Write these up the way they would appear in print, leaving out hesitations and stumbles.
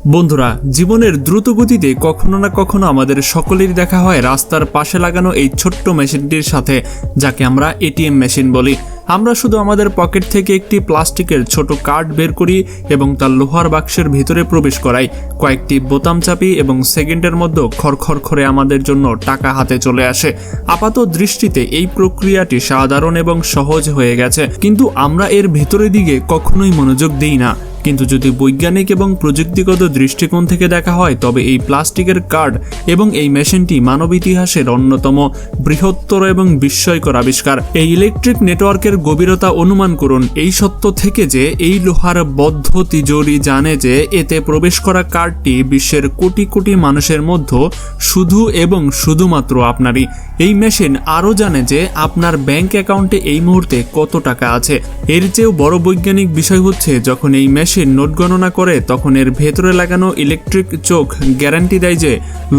বন্ধুরা, জীবনের দ্রুত গতিতে কখনো না কখনো আমাদের সকলেরই দেখা হয় রাস্তার পাশে লাগানো এই ছোট্ট মেশিনটির সাথে, যাকে আমরা এটিএম মেশিন বলি। আমরা শুধু আমাদের পকেট থেকে একটি প্লাস্টিকের ছোট কার্ড বের করি এবং তার লোহার বাক্সের ভিতরে প্রবেশ করাই, কয়েকটি বোতাম চাপি এবং সেকেন্ডের মধ্যে খড়খড় করে আমাদের জন্য টাকা হাতে চলে আসে। আপাত দৃষ্টিতে এই প্রক্রিয়াটি সাধারণ এবং সহজ হয়ে গেছে, কিন্তু আমরা এর ভেতরের দিকে কখনোই মনোযোগ দিই না। কিন্তু যদি বৈজ্ঞানিক এবং প্রযুক্তিগত দৃষ্টিকোণ থেকে দেখা হয়, তবে এই প্লাস্টিকের কার্ড এবং এই মেশিনটি মানব ইতিহাসের অন্যতম বৃহত্তর এবং বিস্ময়কর আবিষ্কার। এই ইলেকট্রিক নেটওয়ার্কের গভীরতা অনুমান করুন এই সত্য থেকে যে এই লোহার বদ্ধ তিজোরি জানে যে এতে প্রবেশ করা কার্ডটি বিশ্বের কোটি কোটি মানুষের মধ্যে শুধু এবং শুধুমাত্র আপনারই। এই মেশিন আরও জানে যে আপনার ব্যাংক অ্যাকাউন্টে এই মুহূর্তে কত টাকা আছে। এর চেয়েও বড় বৈজ্ঞানিক বিষয় হচ্ছে, যখন এই মেশিন নোট গণনা করে তখন এর ভেতরে লাগানো ইলেকট্রিক চোখ গ্যারান্টি দেয় যে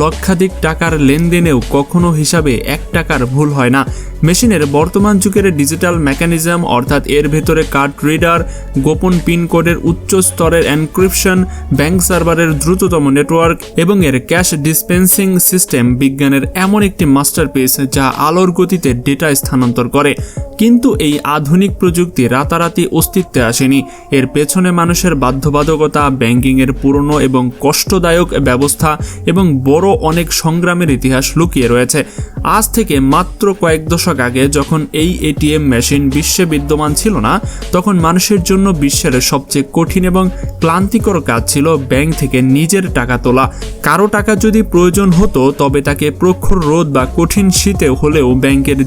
লক্ষাধিক টাকার লেনদেনেও কখনো হিসাবে 1 টাকার ভুল হয় না। মেশিনের বর্তমান যুগের ডিজিটাল মেকানিজম, অর্থাৎ এর ভেতরে কার্ড রিডার, গোপন পিন কোডের উচ্চ স্তরের এনক্রিপশন, ব্যাংক সার্ভারের দ্রুততম নেটওয়ার্ক এবং এর ক্যাশ ডিসপেন্সিং সিস্টেম বিজ্ঞানের এমন একটি মাস্টারপিস যা আলোর গতিতে ডেটা স্থানান্তর করে। কিন্তু এই আধুনিক প্রযুক্তি রাতারাতি অস্তিত্বে আসেনি। এর পেছনে মানুষের বাধ্যবাধকতা, ব্যাংকিংয়ের পুরনো এবং কষ্টদায়ক ব্যবস্থা এবং বড় অনেক সংগ্রামের ইতিহাস লুকিয়ে রয়েছে। আজ থেকে মাত্র কয়েক দশক আগে যখন এই এটিএম মেশিন বিশ্বে বিদ্যমান ছিল না, তখন মানুষের জন্য বিশ্বের সবচেয়ে কঠিন এবং ক্লান্তিকর কাজ ছিল ব্যাংক থেকে নিজের টাকা তোলা। কারো টাকা যদি প্রয়োজন হতো, তবে তাকে প্রখর রোদ বা কঠিন শীতে হলেও ব্যাংকের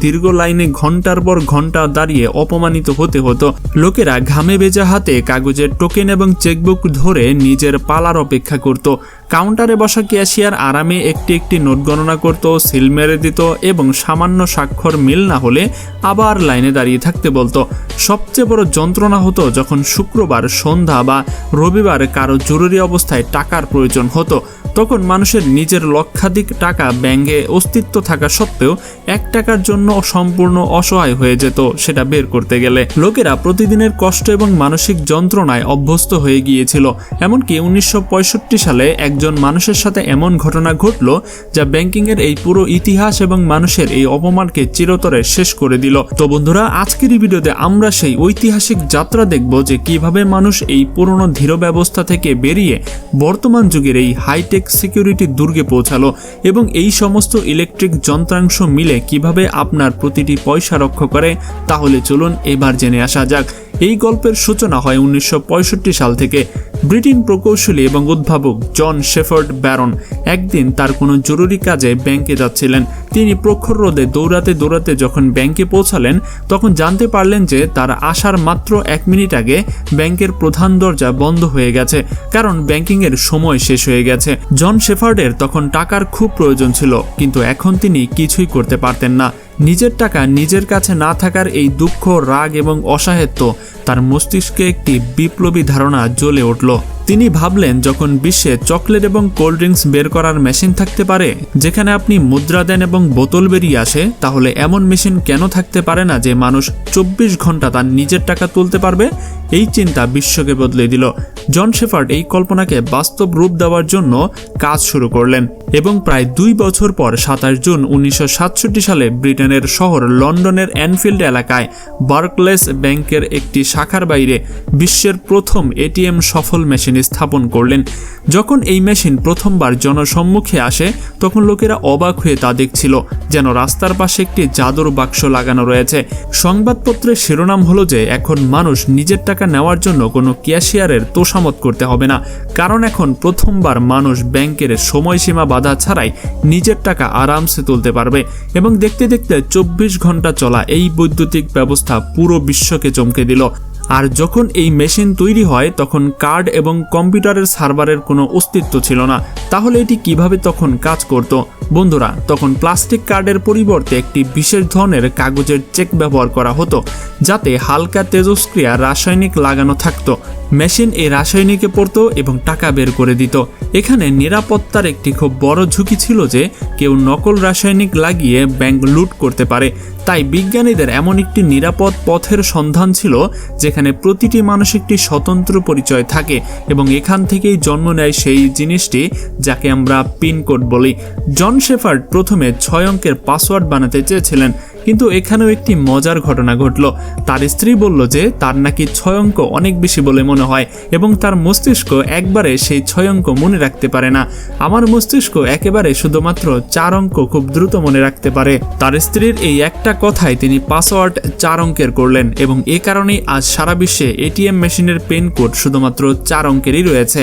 দীর্ঘ লাইনে ঘন্টার পর ঘন্টা দাঁড়িয়ে অপমানিত হতে হতো। লোকেরা ঘামে ভেজা হাতে কাগজের টোকেন এবং চেকবুক ধরে নিজের পালার অপেক্ষা করত। কাউন্টারে বসা ক্যাশিয়ার আরামে একটি একটি নোট গণনা করত, সিল মেরে দিত এবং সামান্য স্বাক্ষর মিল না হলে আবার লাইনে দাঁড়িয়ে থাকতে বলতো। সবচেয়ে বড় যন্ত্রণা হতো যখন শুক্রবার সন্ধ্যা বা রবিবার কারো জরুরি অবস্থায় টাকার প্রয়োজন হতো। তখন মানুষের নিজের লক্ষাধিক টাকা ব্যাংকে অস্তিত্ব থাকা সত্ত্বেও 1 টাকার জন্য সম্পূর্ণ অসহায় হয়ে যেত সেটা বের করতে গেলে। লোকেরা প্রতিদিনের কষ্ট এবং মানসিক যন্ত্রণায় অভ্যস্ত হয়ে গিয়েছিল। এমনকি 1965 সালে একজন মানুষের সাথে এমন ঘটনা ঘটল যা ব্যাংকিংয়ের এই পুরো ইতিহাস এবং মানুষের এই অপমানকে চিরতরে শেষ করে দিল। তো বন্ধুরা, আজকের এই ভিডিওতে আমরা সেই ঐতিহাসিক যাত্রা দেখব যে কিভাবে মানুষ এই পুরনো ধীর ব্যবস্থা থেকে বেরিয়ে বর্তমান যুগের এই হাইটেক সিকিউরিটি দুর্গে পৌঁছালো এবং এই সমস্ত ইলেকট্রিক যন্ত্রাংশ মিলে কিভাবে আপনার প্রতিটি পয়সা রক্ষা করে। তাহলে চলুন এবার জেনে আসা যাক। এই গল্পের সূচনা হয় 1965 সাল থেকে। ব্রিটেন প্রকৌশলী এবং উদ্ভাবক জন শেফার্ড ব্যারন একদিন তার কোনো জরুরি কাজে ব্যাংকে যাচ্ছিলেন। তিনি প্রখর রোদে দৌড়াতে দৌড়াতে যখন ব্যাংকে পৌঁছালেন, তখন জানতে পারলেন যে তার আসার মাত্র 1 মিনিট আগে ব্যাংকের প্রধান দরজা বন্ধ হয়ে গেছে, কারণ ব্যাংকিংয়ের সময় শেষ হয়ে গেছে। জন শেফার্ডের তখন টাকার খুব প্রয়োজন ছিল, কিন্তু এখন তিনি কিছুই করতে পারতেন না। নিজের টাকা নিজের কাছে না থাকার এই দুঃখ, রাগ এবং অসহায়ত্ব তার মস্তিষ্কে একটি বিপ্লবী ধারণা জ্বলে উঠল। তিনি ভাবলেন, যখন বিশ্বে চকলেট এবং কোল্ড ড্রিঙ্কস বের করার মেশিন থাকতে পারে যেখানে আপনি মুদ্রা দেন এবং বোতল বেরিয়ে আসে, তাহলে এমন মেশিন কেন থাকতে পারে না যে মানুষ 24 ঘন্টা তার নিজের টাকা তুলতে পারবে। এই চিন্তা বিশ্বকে বদলে দিল। জন শেফার্ড এই কল্পনাকে বাস্তব রূপ দেওয়ার জন্য কাজ শুরু করলেন এবং প্রায় 2 বছর পর 27 জুন 1967 সালে ব্রিটেনের শহর লন্ডনের অ্যানফিল্ড এলাকায় বার্কলেস ব্যাংকের একটি শাখার বাইরে বিশ্বের প্রথম এটিএম সফল মেশিন স্থাপন করলেন। যখন এই মেশিন প্রথমবার জনসম্মুখে আসে, তখন লোকেরা অবাক হয়ে তা দেখছিল, যেন রাস্তার পাশে একটি জাদুর বাক্স লাগানো রয়েছে। সংবাদপত্রের শিরোনাম হলো যে এখন মানুষ নিজের টাকা নেওয়ার জন্য কোনো ক্যাশিয়ারের তোষামত করতে হবে না, কারণ এখন প্রথমবার মানুষ ব্যাংকের সময়সীমা বাধা ছাড়াই নিজের টাকা আরামসে তুলতে পারবে। এবং দেখতে দেখতে 24 ঘন্টা চলা এই বৈদ্যুতিক ব্যবস্থা পুরো বিশ্বকে চমকে দিল। আর যখন এই মেশিন তৈরি হয়, তখন কার্ড এবং কম্পিউটারের সার্ভারের কোনো অস্তিত্ব ছিল না। তাহলে এটি কিভাবে তখন কাজ করত? বন্ধুরা, তখন প্লাস্টিক কার্ডের পরিবর্তে একটি বিশেষ ধরনের কাগজের চেক ব্যবহার করা হতো, যাতে হালকা তেজস্ক্রিয়া রাসায়নিক লাগানো থাকতো। মেশিন এই রাসায়নিকে পড়তো এবং টাকা বের করে দিত। এখানে নিরাপত্তার একটি খুব বড় ঝুঁকি ছিল যে কেউ নকল রাসায়নিক লাগিয়ে ব্যাংক লুট করতে পারে। তাই বিজ্ঞানীদের এমন একটি নিরাপদ পথের সন্ধান ছিল যেখানে যেখানে প্রতিটি মানুষ একটি স্বতন্ত্র পরিচয় থাকে এবং এখান থেকেই জন্ম নেয় সেই জিনিসটি যাকে আমরা পিনকোড বলি। জন শেফার্ড প্রথমে 6 অঙ্কের পাসওয়ার্ড বানাতে চেয়েছিলেন, কিন্তু এখানেও একটি মজার ঘটনা ঘটল। তার স্ত্রী বলল যে তার নাকি 6 অঙ্ক অনেক বেশি বলে মনে হয় এবং তার মস্তিষ্ক একবারে সেই 6 অঙ্ক মনে রাখতে পারে না। আমার মস্তিষ্ক একেবারে শুধুমাত্র 4 অঙ্ক খুব দ্রুত মনে রাখতে পারে। তার স্ত্রীর এই একটা কথায় তিনি পাসওয়ার্ড 4 অঙ্কের করলেন এবং এ কারণেই আজ সারা বিশ্বে এটিএম মেশিনের পিন কোড শুধুমাত্র 4 অঙ্কেরই রয়েছে।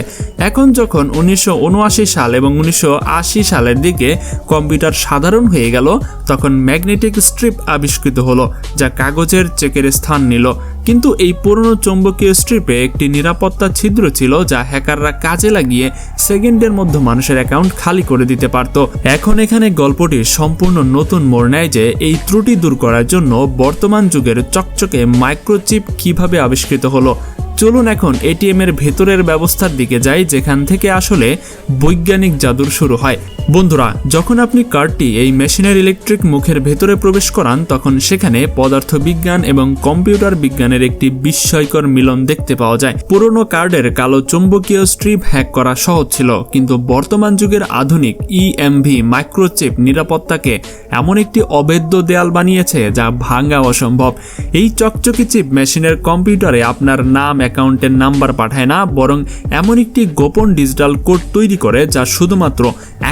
এখন যখন 1979 সাল এবং 1980 সালের দিকে কম্পিউটার সাধারণ হয়ে গেল, তখন ম্যাগনেটিক স্ট্রিপ আবিষ্কৃত হলো যা কাগজের চেকের স্থান নিল। কিন্তু এই পুরনো চৌম্বকীয় স্ট্রিপে একটি নিরাপত্তা ছিদ্র ছিল যা হ্যাকাররা কাজে লাগিয়ে সেকেন্ডের মধ্যে মানুষের অ্যাকাউন্ট খালি করে দিতে পারত। এখন এখানে গল্পটি সম্পূর্ণ নতুন মোড় নেয় যে এই ত্রুটি দূর করার জন্য বর্তমান যুগের চকচকে মাইক্রোচিপ কিভাবে আবিষ্কৃত হলো। চলুন এখন এটিএম এর ভেতরের ব্যবস্থার দিকে যাই, যেখান থেকে আসলে বৈজ্ঞানিক জাদুর শুরু হয়। বন্ধুরা, যখন আপনি কার্ডটি এই মেশিনের ইলেকট্রিক মুখের ভেতরে প্রবেশ করান, তখন সেখানে পদার্থবিজ্ঞান এবং কম্পিউটার বিজ্ঞানের একটি বিস্ময়কর মিলন দেখতে পাওয়া যায়। পুরনো কার্ডের কালো চৌম্বকীয় স্ট্রিপ হ্যাক করা সহজ ছিল, কিন্তু বর্তমান যুগের আধুনিক ইএমভি মাইক্রোচিপ নিরাপত্তাকে এমন একটি অভেদ্য দেয়াল বানিয়েছে যা ভাঙা অসম্ভব। এই চকচকে চিপ মেশিনের কম্পিউটারে আপনার নাম, অ্যাকাউন্টের নাম্বার পাঠায় না, বরং এমন একটি গোপন ডিজিটাল কোড তৈরি করে যা শুধুমাত্র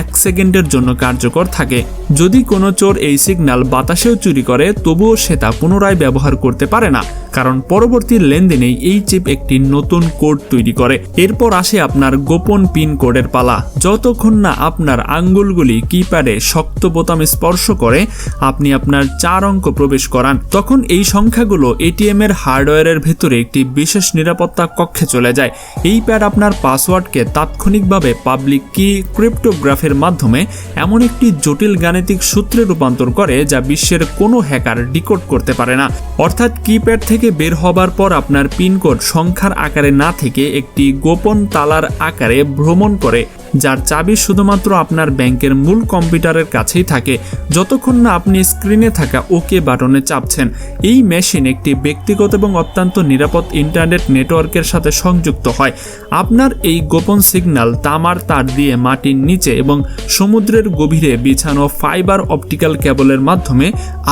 1 সেকেন্ডের জন্য কার্যকর থাকে। যদি কোনো চোর এই সিগন্যাল বাতাসেও চুরি করে, তবুও সে তা পুনরায় ব্যবহার করতে পারে না, কারণ পরবর্তী লেনদেনেই এই চিপ একটি নতুন কোড তৈরি করে। এরপর আসে আপনার গোপন পিন কোডের পালা। যতক্ষণ না আপনার আঙ্গুলগুলি কিপ্যাডে শক্ত বোতামে স্পর্শ করে আপনি আপনার 4 অঙ্ক প্রবেশ করান, তখন এই সংখ্যাগুলো এটিএম এর হার্ডওয়্যারের ভেতরে একটি বিশেষ নিরাপত্তা কক্ষে চলে যায়। এই প্যাড আপনার পাসওয়ার্ডকে তাৎক্ষণিকভাবে পাবলিক কি ক্রিপ্টোগ্রাফের মাধ্যমে এমন একটি জটিল গাণিতিক সূত্রে রূপান্তর করে যা বিশ্বের কোনো হ্যাকার ডিকোড করতে পারে না। অর্থাৎ কিপ্যাড থেকে বের হবার পর আপনার পিনকোড সংখ্যার আকারে না থেকে একটি গোপন তালার আকারে ভ্রমণ করে, যার চাবি শুধুমাত্র আপনার ব্যাংকের মূল কম্পিউটারের কাছেই থাকে যতক্ষণ না আপনি স্ক্রিনে থাকা ওকে বাটনে চাপছেন। এই মেশিন একটি ব্যক্তিগত এবং অত্যন্ত নিরাপদ ইন্টারনেট নেটওয়ার্কের সাথে সংযুক্ত হয়। আপনার এই গোপন সিগন্যাল তামার তার দিয়ে মাটির নিচে এবং সমুদ্রের গভীরে বিছানো ফাইবার অপটিক্যাল কেবলের মাধ্যমে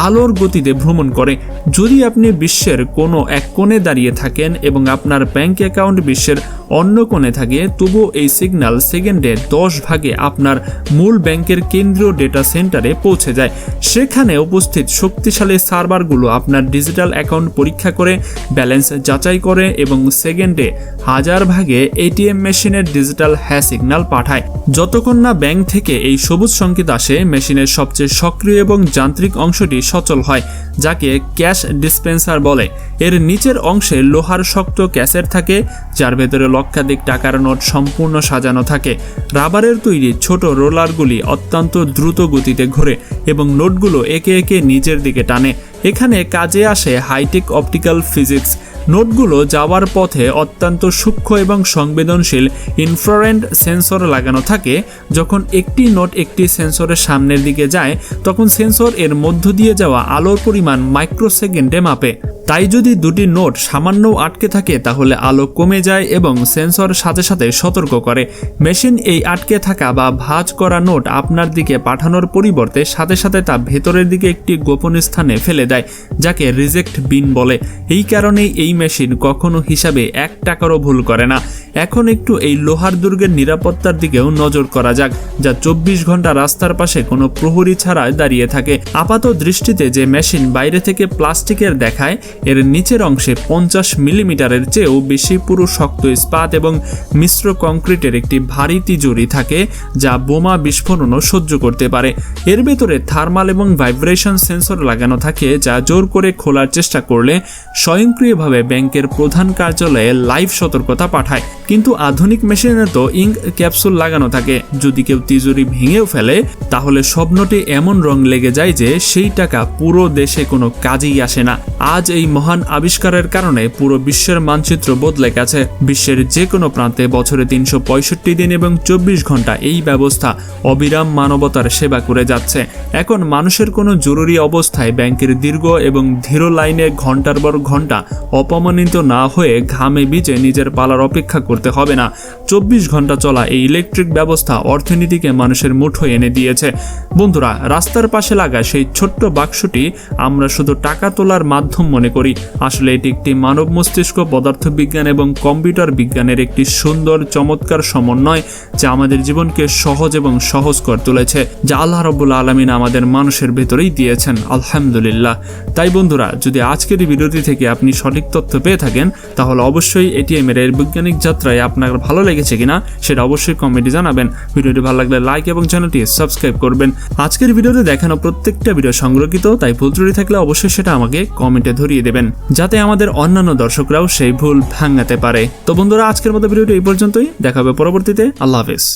আলোর গতিতে ভ্রমণ করে। যদি আপনি বিশ্বের কোনো এক কোণে দাঁড়িয়ে থাকেন এবং আপনার ব্যাংক অ্যাকাউন্ট বিশ্বের অন্য কোণে থাকে, তবুও এই সিগন্যাল সেকেন্ডে 10 ভাগে আপনার মূল ব্যাংকের কেন্দ্রীয় ডেটা সেন্টারে পৌঁছে যায়। সেখানে উপস্থিত শক্তিশালী সার্ভারগুলো আপনার ডিজিটাল অ্যাকাউন্ট পরীক্ষা করে, ব্যালেন্স যাচাই করে এবং সেকেন্ডে 1000 ভাগে এটিএম মেশিনের ডিজিটাল সিগন্যাল পাঠায়। যতক্ষণ না ব্যাংক থেকে এই সবুজ সংকেত আসে, মেশিনের সবচেয়ে সক্রিয় এবং যান্ত্রিক অংশটি সচল হয়, যাকে ক্যাশ ডিসপেন্সার বলে। এর নিচের অংশে লোহার শক্ত ক্যাসেট থাকে, যার ভেতরে লক্ষাধিক টাকার নোট সম্পূর্ণ সাজানো থাকে। রাবারের তৈরি ছোট রোলারগুলি অত্যন্ত দ্রুত গতিতে ঘোরে এবং নোটগুলো একে একে নিচের দিকে টানে। এখানে কাজে আসে হাইটেক অপটিক্যাল ফিজিক্স। নোটগুলো যাওয়ার পথে অত্যন্ত সূক্ষ্ম এবং সংবেদনশীল ইনফ্রারেড সেন্সর লাগানো থাকে। যখন একটি নোট একটি সেন্সরের সামনের দিকে যায়, তখন সেন্সর এর মধ্য দিয়ে যাওয়া আলোর পরিমাণ মাইক্রোসেকেন্ডে মাপে। তাই যদি দুটি নোট সামান্যও আটকে থাকে, তাহলে আলো কমে যায় এবং সেন্সর সাথে সাথে সতর্ক করে। মেশিন এই আটকে থাকা বা ভাঁজ করা নোট আপনার দিকে পাঠানোর পরিবর্তে সাথে সাথে তা ভেতরের দিকে একটি গোপন স্থানে ফেলে দেয়, যাকে রিজেক্ট বিন বলে। এই কারণেই এই মেশিন কখনো হিসাবে 1 টাকারও ভুল করে না। এখন একটু এই লোহার দুর্গের নিরাপত্তার দিকেও নজর করা যাক, যা 24 ঘন্টা রাস্তার পাশে কোনো প্রহরী ছাড়া দাঁড়িয়ে থাকে। আপাত দৃষ্টিতে যে মেশিন বাইরে থেকে প্লাস্টিকের দেখায়, এর নিচের অংশে 50 মিলিমিটারের চেয়েও বেশি পুরু শক্ত ইস্পাত এবং মিশ্র কংক্রিটের একটি ভারী তিজুরি থাকে, যা বোমা বিস্ফোরণও সহ্য করতে পারে। এর ভেতরে থার্মাল এবং ভাইব্রেশন সেন্সর লাগানো থাকে, যা জোর করে খোলার চেষ্টা করলে স্বয়ংক্রিয়ভাবে ব্যাংকের প্রধান কার্যালয়ে লাইভ সতর্কতা পাঠায়। কিন্তু আধুনিক মেশিনে তো ইঙ্ক ক্যাপসুল লাগানো থাকে। যদি কেউ তিজুরি ভেঙেও ফেলে, তাহলে সব নোটে এমন রং লেগে যায় যে সেই টাকা পুরো দেশে কোনো কাজেই আসে না। আজ এই মহান আবিষ্কারের কারণে পুরো বিশ্বের মানচিত্র বদলে গেছে। বিশ্বের যে কোনো প্রান্তে বছরে 365 দিন এবং 24 ঘন্টা এই ব্যবস্থা অবিরাম মানবতার সেবা করে যাচ্ছে। এখন মানুষের কোনো জরুরি অবস্থায় ব্যাংকের দীর্ঘ এবং ধীর লাইনে ঘন্টার পর ঘন্টা অপমানিত না হয়ে ঘামে ভিজে নিজের পালার অপেক্ষা করতে হবে না। 24 ঘন্টা চলা এই ইলেকট্রিক ব্যবস্থা অর্থনীতিকে মানুষের মুঠোয় এনে দিয়েছে। বন্ধুরা, রাস্তার পাশে লাগা সেই ছোট্ট বাক্সটি আমরা শুধু টাকা তোলার মাধ্যম মনে করি। আসলে এটি একটি মানব মস্তিষ্ক, পদার্থবিজ্ঞান এবং কম্পিউটার বিজ্ঞানের একটি সুন্দর চমৎকার সমন্বয়, যা আমাদের জীবনকে সহজ এবং সহজ করে তুলেছে, যা আল্লাহ রাব্বুল আলামিন আমাদের মানুষের ভেতরেই দিয়েছেন। আলহামদুলিল্লাহ। তাই বন্ধুরা, যদি আজকের এই ভিডিওটি থেকে আপনি সঠিক তথ্য পেয়ে থাকেন, তাহলে অবশ্যই এটিএম এর বৈজ্ঞানিক যাত্রায় আপনার ভালো লেগেছে কিনা সেটা অবশ্যই কমেন্টে জানাবেন। ভিডিওটি ভালো লাগলে লাইক এবং চ্যানেলটি সাবস্ক্রাইব করবেন। আজকের ভিডিওতে দেখানো প্রত্যেকটা ভিডিও সংরক্ষিত, তাই ভুল ত্রুটি থাকলে অবশ্যই সেটা আমাকে কমেন্টে ধরিয়ে দেবেন, যাতে আমাদের অন্যান্য দর্শকরাও সেই ভুল ভাঙাতে পারে। তো বন্ধুরা, আজকের মতো ভিডিওটি এই পর্যন্তই। দেখা হবে পরবর্তীতে। আল্লাহ হাফেজ।